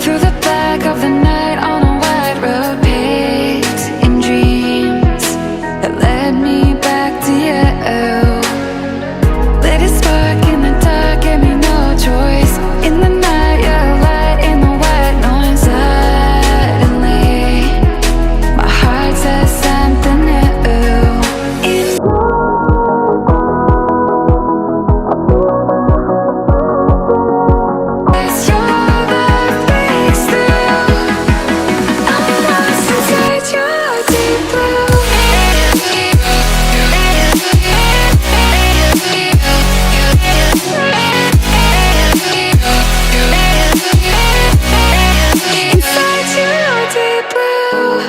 through the black of the night on a white road paved in dreams that led me back to you. Lit a spark in the dark, gave me no choice. In the night, you're light in the white noise. Suddenly, my heart says something new. As your love breaks through, I'm lost inside your deep blue. Inside your deep blue.